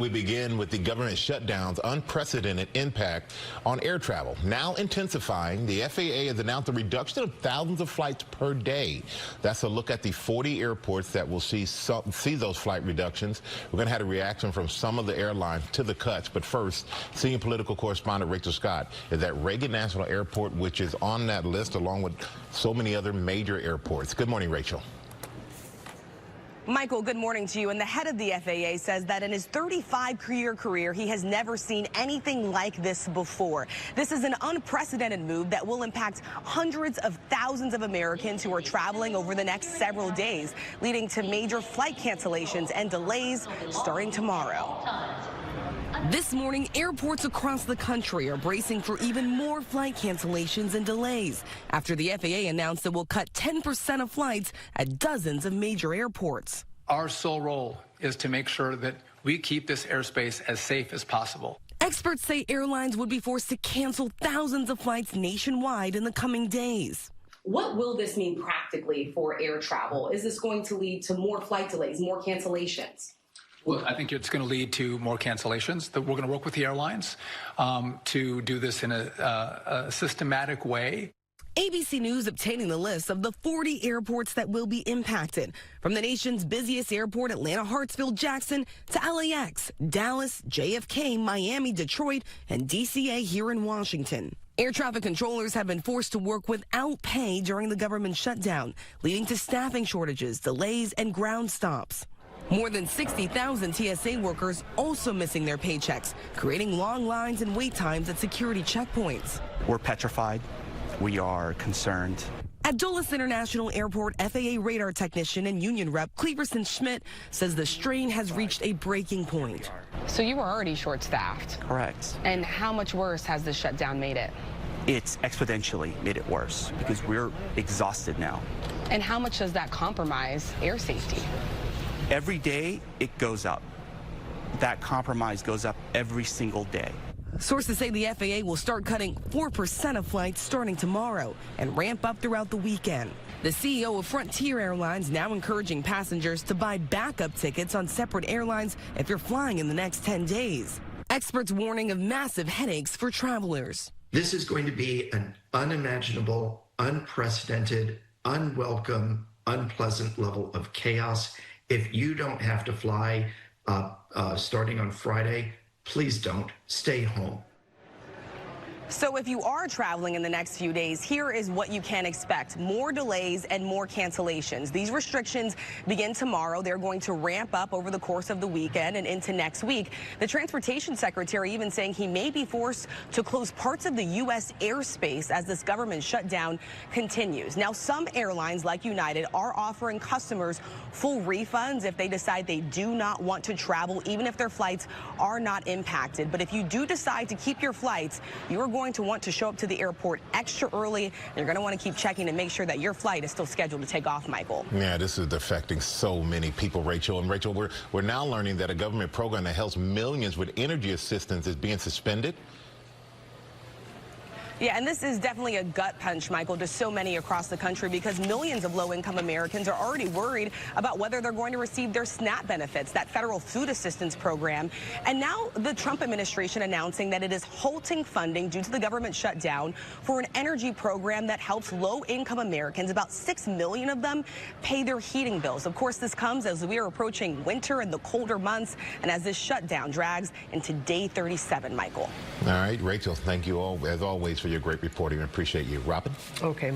We begin with the government shutdown's unprecedented impact on air travel. Now intensifying, the FAA has announced a reduction of thousands of flights per day. That's a look at the 40 airports that will see those flight reductions. We're going to have a reaction from some of the airlines to the cuts. But first, senior political correspondent Rachel Scott is at Reagan National Airport, which is on that list along with so many other major airports. Good morning, Rachel. Michael, good morning to you. And the head of the FAA says that in his 35-year career, he has never seen anything like this before. This is an unprecedented move that will impact hundreds of thousands of Americans who are traveling over the next several days, leading to major flight cancellations and delays starting tomorrow. This morning, airports across the country are bracing for even more flight cancellations and delays after the FAA announced it will cut 10% of flights at dozens of major airports. Our sole role is to make sure that we keep this airspace as safe as possible. Experts say airlines would be forced to cancel thousands of flights nationwide in the coming days. What will this mean practically for air travel? Is this going to lead to more flight delays, more cancellations? Well, I think it's going to lead to more cancellations. We're going to work with the airlines to do this in a systematic way. ABC News obtaining the list of the 40 airports that will be impacted, from the nation's busiest airport, Atlanta, Hartsfield, Jackson, to LAX, Dallas, JFK, Miami, Detroit, and DCA here in Washington. Air traffic controllers have been forced to work without pay during the government shutdown, leading to staffing shortages, delays, and ground stops. More than 60,000 TSA workers also missing their paychecks, creating long lines and wait times at security checkpoints. We're petrified. We are concerned. At Dulles International Airport, FAA radar technician and union rep Cleverson Schmidt says the strain has reached a breaking point. So you were already short-staffed. Correct. And how much worse has the shutdown made it? It's exponentially made it worse because we're exhausted now. And how much does that compromise air safety? Every day it goes up. That compromise goes up every single day. Sources say the FAA will start cutting 4% of flights starting tomorrow and ramp up throughout the weekend. The CEO of Frontier Airlines now encouraging passengers to buy backup tickets on separate airlines if you're flying in the next 10 days. Experts warning of massive headaches for travelers. This is going to be an unimaginable, unprecedented, unwelcome, unpleasant level of chaos. If you don't have to fly starting on Friday, please don't. Stay home. So if you are traveling in the next few days, here is what you can expect. More delays and more cancellations. These restrictions begin tomorrow. They're going to ramp up over the course of the weekend and into next week. The transportation secretary even saying he may be forced to close parts of the U.S. airspace as this government shutdown continues. Now, some airlines like United are offering customers full refunds if they decide they do not want to travel, even if their flights are not impacted. But if you do decide to keep your flights, you are going to want to show up to the airport extra early, and you're going to want to keep checking to make sure that your flight is still scheduled to take off, Michael. Yeah, this is affecting so many people, Rachel. And Rachel, we're now learning that a government program that helps millions with energy assistance is being suspended. Yeah, and this is definitely a gut punch, Michael, to so many across the country because millions of low-income Americans are already worried about whether they're going to receive their SNAP benefits, that federal food assistance program. And now the Trump administration announcing that it is halting funding due to the government shutdown for an energy program that helps low-income Americans, about 6 million of them, pay their heating bills. Of course, this comes as we are approaching winter and the colder months, and as this shutdown drags into day 37, Michael. All right, Rachel, thank you all, as always, for your great reporting. I appreciate you. Robin? Okay,